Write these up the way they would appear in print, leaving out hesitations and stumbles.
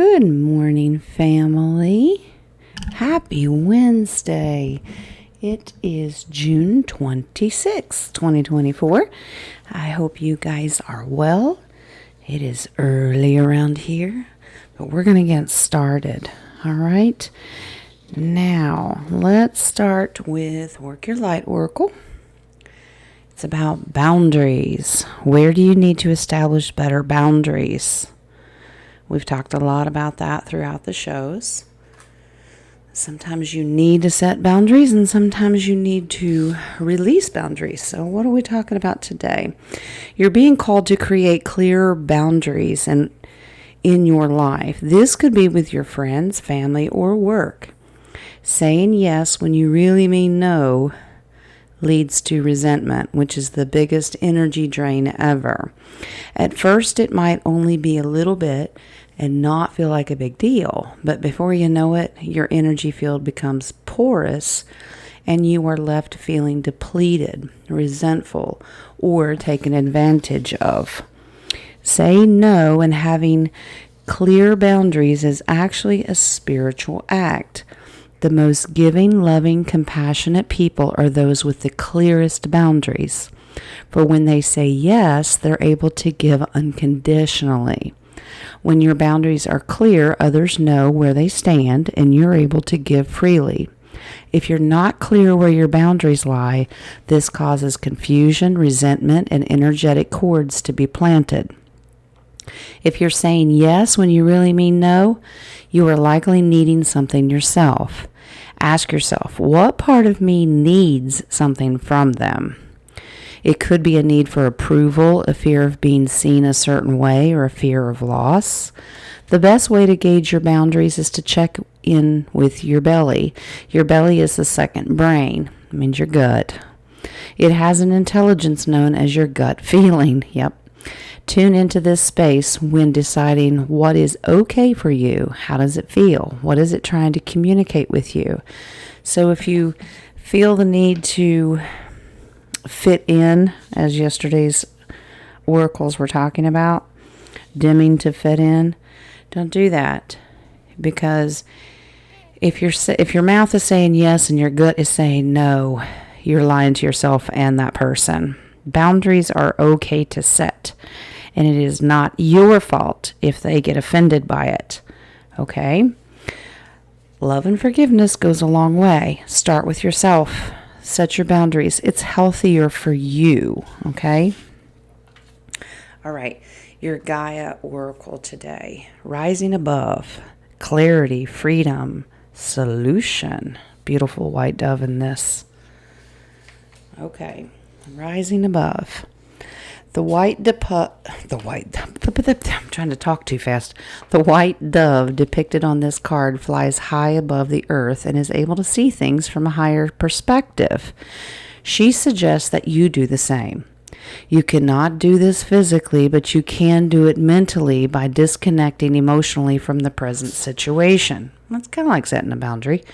Good morning, family. Happy Wednesday. It is June 26th, 2024. I hope you guys are well. It is early around here, but we're going to get started. All right. Now, let's start with Work Your Light Oracle. It's about boundaries. Where do you need to establish better boundaries? We've talked a lot about that throughout the shows. Sometimes you need to set boundaries and sometimes you need to release boundaries. So what are we talking about today? You're being called to create clearer boundaries in your life. This could be with your friends, family, or work. Saying yes when you really mean no leads to resentment, which is the biggest energy drain ever. At first, it might only be a little bit and not feel like a big deal, but before you know it, your energy field becomes porous and you are left feeling depleted, resentful, or taken advantage of. Saying no and having clear boundaries is actually a spiritual act. The most giving, loving, compassionate people are those with the clearest boundaries. For when they say yes, they're able to give unconditionally. When your boundaries are clear, others know where they stand, and you're able to give freely. If you're not clear where your boundaries lie, this causes confusion, resentment, and energetic cords to be planted. If you're saying yes when you really mean no, you are likely needing something yourself. Ask yourself, what part of me needs something from them? It could be a need for approval, a fear of being seen a certain way, or a fear of loss. The best way to gauge your boundaries is to check in with your belly. Your belly is the second brain. It means your gut. It has an intelligence known as your gut feeling. Yep. Tune into this space when deciding what is okay for you. How does it feel? What is it trying to communicate with you? So if you feel the need to fit in, as yesterday's oracles were talking about, dimming to fit in, don't do that. Because if your mouth is saying yes and your gut is saying no, you're lying to yourself and that person. Boundaries are okay to set, and it is not your fault if they get offended by it. Okay? Love and forgiveness goes a long way. Start with yourself. Set your boundaries. It's healthier for you. Okay? All right. Your Gaia Oracle today. Rising above. Clarity, freedom, solution. Beautiful white dove in this. Okay. Rising above. I'm trying to talk too fast. The white dove depicted on this card flies high above the earth and is able to see things from a higher perspective. She suggests that you do the same. You cannot do this physically, but you can do it mentally by disconnecting emotionally from the present situation. That's kind of like setting a boundary.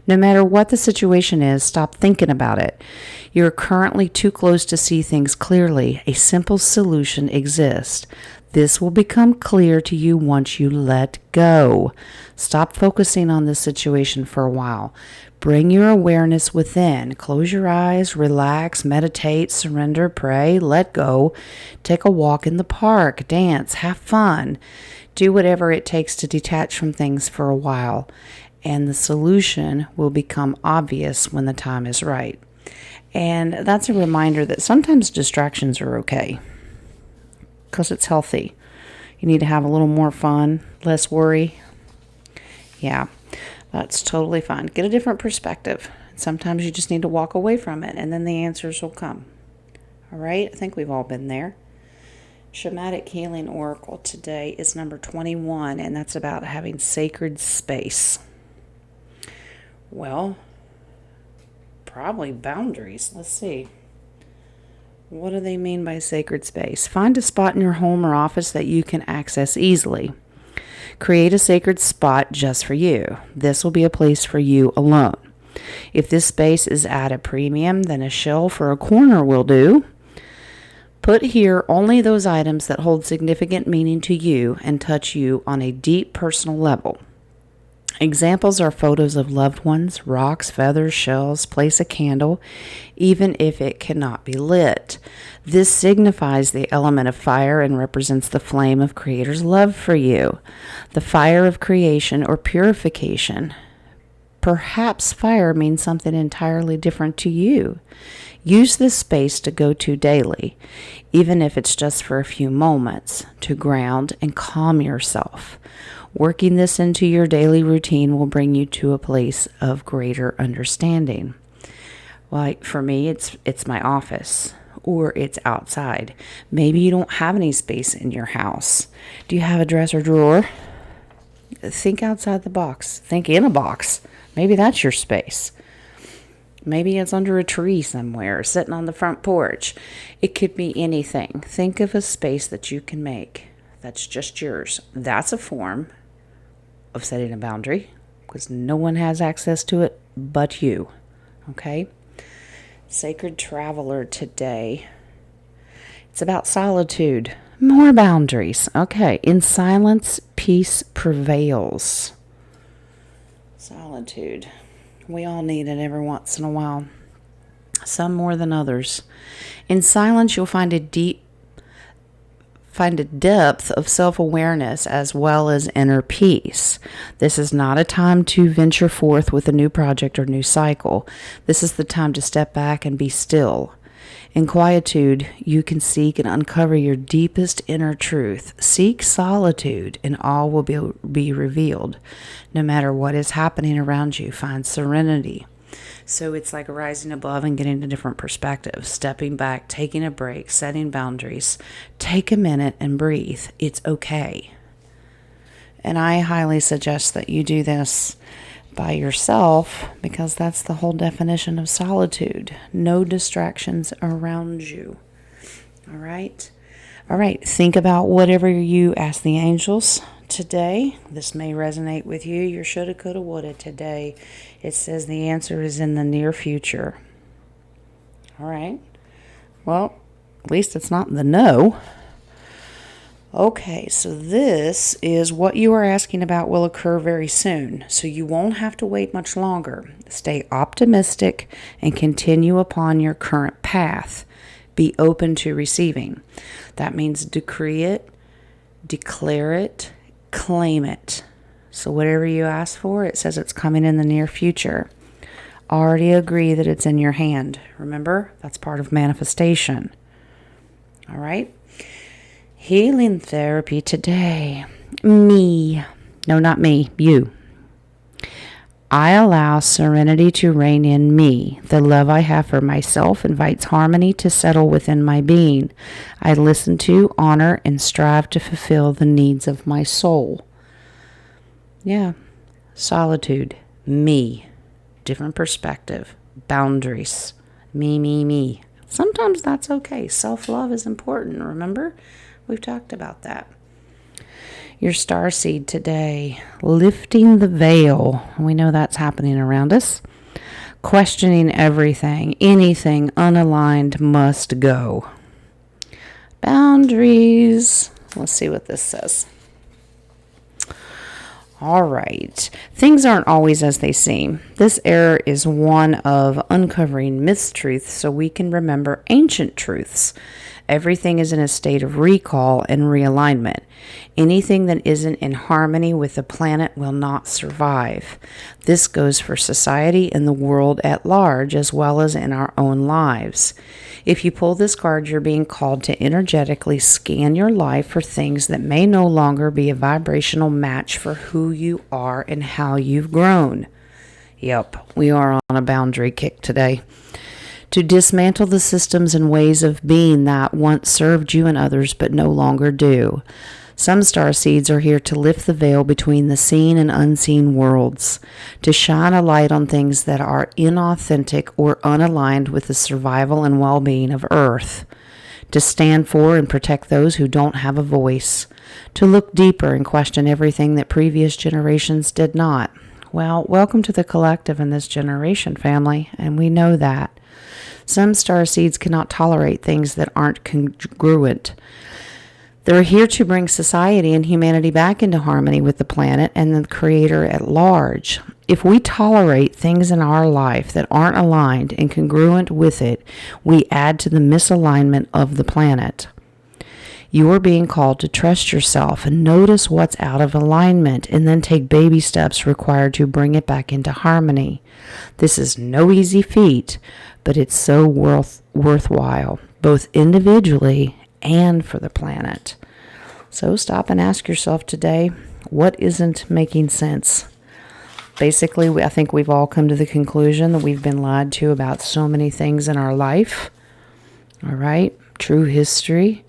No matter what the situation is, stop thinking about it. You're currently too close to see things clearly. A simple solution exists. This will become clear to you once you let go. Stop focusing on this situation for a while. Bring your awareness within. Close your eyes, relax, meditate, surrender, pray, let go. Take a walk in the park, dance, have fun. Do whatever it takes to detach from things for a while, and the solution will become obvious when the time is right. And that's a reminder that sometimes distractions are okay because it's healthy. You need to have a little more fun, less worry. Yeah, that's totally fine. Get a different perspective. Sometimes you just need to walk away from it, and then the answers will come. All right? I think we've all been there. Shamanic Healing Oracle today is number 21, and that's about having sacred space. Well, probably boundaries. Let's see. What do they mean by sacred space? Find a spot in your home or office that you can access easily. Create a sacred spot just for you. This will be a place for you alone. If this space is at a premium, then a shelf or a corner will do. Put here only those items that hold significant meaning to you and touch you on a deep personal level. Examples are photos of loved ones, rocks, feathers, shells. Place a candle, even if it cannot be lit. This signifies the element of fire and represents the flame of Creator's love for you, the fire of creation or purification. Perhaps fire means something entirely different to you. Use this space to go to daily, even if it's just for a few moments, to ground and calm yourself. Working this into your daily routine will bring you to a place of greater understanding. Like for me, it's my office, or it's outside. Maybe you don't have any space in your house. Do you have a dresser drawer? Think outside the box. Think in a box. Maybe that's your space. Maybe it's under a tree somewhere, sitting on the front porch. It could be anything. Think of a space that you can make that's just yours. That's a form of setting a boundary, because no one has access to it but you. Okay? Sacred Traveler today. It's about solitude. More boundaries. Okay. In silence, peace prevails. Solitude. We all need it every once in a while. Some more than others. In silence, you'll find a depth of self-awareness as well as inner peace. This is not a time to venture forth with a new project or new cycle. This is the time to step back and be still. In quietude, you can seek and uncover your deepest inner truth. Seek solitude, and all will be revealed. No matter what is happening around you, find serenity. So it's like rising above and getting a different perspective, stepping back, taking a break, setting boundaries. Take a minute and breathe. It's okay. And I highly suggest that you do this by yourself, because that's the whole definition of solitude. No distractions around you. All right? All right. Think about whatever you ask the angels today. This may resonate with you. Your shoulda, coulda, woulda today. It says the answer is in the near future. All right. Well, at least it's not the no. Okay, so this is what you are asking about will occur very soon, so you won't have to wait much longer. Stay optimistic and continue upon your current path. Be open to receiving. That means decree it, declare it, claim it. So whatever you ask for, it says it's coming in the near future. Already agree that it's in your hand. Remember, that's part of manifestation. All right? Healing therapy today. Me. No, not me. You. I allow serenity to reign in me. The love I have for myself invites harmony to settle within my being. I listen to, honor, and strive to fulfill the needs of my soul. Yeah. Solitude. Me. Different perspective. Boundaries. Me. Sometimes that's okay. Self-love is important, remember? We've talked about that. Your starseed today, lifting the veil. We know that's happening around us. Questioning everything, anything unaligned must go. Boundaries. Let's see what this says. All right. Things aren't always as they seem. This era is one of uncovering mistruths so we can remember ancient truths. Everything is in a state of recall and realignment. Anything that isn't in harmony with the planet will not survive. This goes for society and the world at large, as well as in our own lives. If you pull this card, you're being called to energetically scan your life for things that may no longer be a vibrational match for who you are and how you've grown. Yep, we are on a boundary kick today. To dismantle the systems and ways of being that once served you and others but no longer do. Some starseeds are here to lift the veil between the seen and unseen worlds, to shine a light on things that are inauthentic or unaligned with the survival and well-being of Earth, to stand for and protect those who don't have a voice, to look deeper and question everything that previous generations did not. Well, welcome to the collective in this generation, family, and we know that. Some star seeds cannot tolerate things that aren't congruent. They're here to bring society and humanity back into harmony with the planet and the Creator at large. If we tolerate things in our life that aren't aligned and congruent with it, we add to the misalignment of the planet. You are being called to trust yourself and notice what's out of alignment and then take baby steps required to bring it back into harmony. This is no easy feat, but it's so worthwhile, both individually and for the planet. So stop and ask yourself today, what isn't making sense? Basically, I think we've all come to the conclusion that we've been lied to about so many things in our life. All right, true history.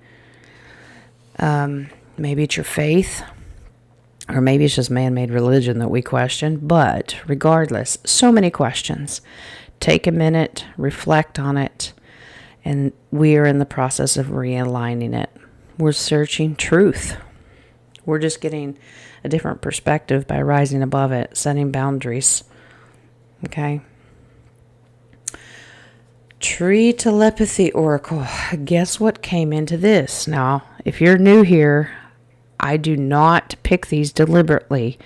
Maybe it's your faith, or maybe it's just man-made religion that we question. But regardless, so many questions. Take a minute, reflect on it, and we are in the process of realigning it. We're searching truth. We're just getting a different perspective by rising above it, setting boundaries. Okay? Tree Telepathy Oracle. Guess what came into this? Now, if you're new here, I do not pick these deliberately.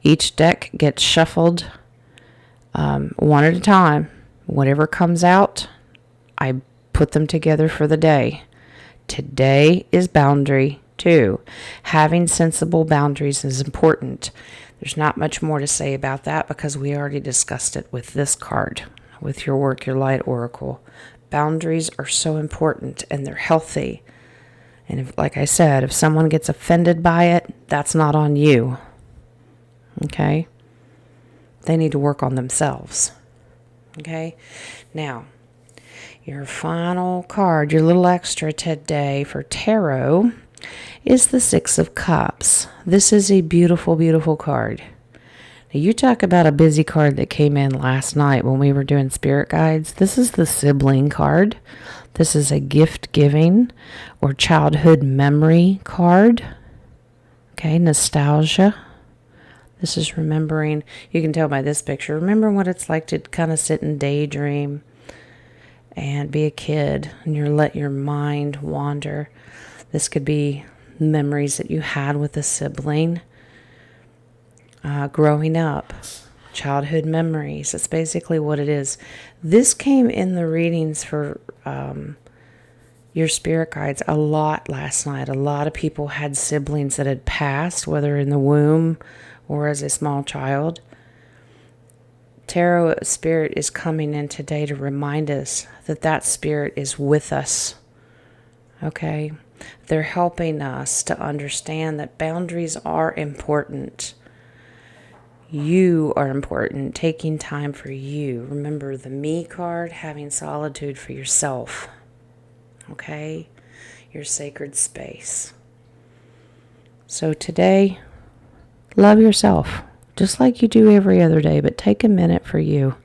Each deck gets shuffled one at a time. Whatever comes out, I put them together for the day. Today is boundary 2. Having sensible boundaries is important. There's not much more to say about that because we already discussed it with this card, with your Work Your Light Oracle. Boundaries are so important and they're healthy. And if, like I said, if someone gets offended by it, that's not on you. Okay? They need to work on themselves. Okay? Now, your final card, your little extra today for tarot, is the Six of Cups. This is a beautiful, beautiful card. Now, you talk about a busy card that came in last night when we were doing spirit guides. This is the sibling card. This is a gift giving or childhood memory card. Okay, nostalgia. This is remembering, you can tell by this picture, remember what it's like to kind of sit and daydream and be a kid and let your mind wander. This could be memories that you had with a sibling growing up, childhood memories. That's basically what it is. This came in the readings for your spirit guides a lot last night. A lot of people had siblings that had passed, whether in the womb or as a small child. Tarot Spirit is coming in today to remind us that that spirit is with us. Okay? They're helping us to understand that boundaries are important. You are important. Taking time for you. Remember the me card, having solitude for yourself. Okay? Your sacred space. So today, love yourself. Just like you do every other day, but take a minute for you.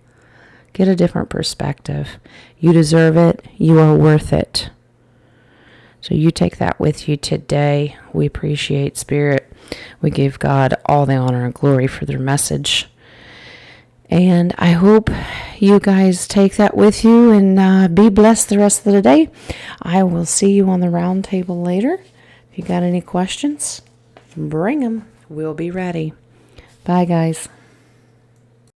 Get a different perspective. You deserve it. You are worth it. So you take that with you today. We appreciate Spirit. We give God all the honor and glory for their message. And I hope you guys take that with you and be blessed the rest of the day. I will see you on the round table later. If you got any questions, bring them. We'll be ready. Bye, guys.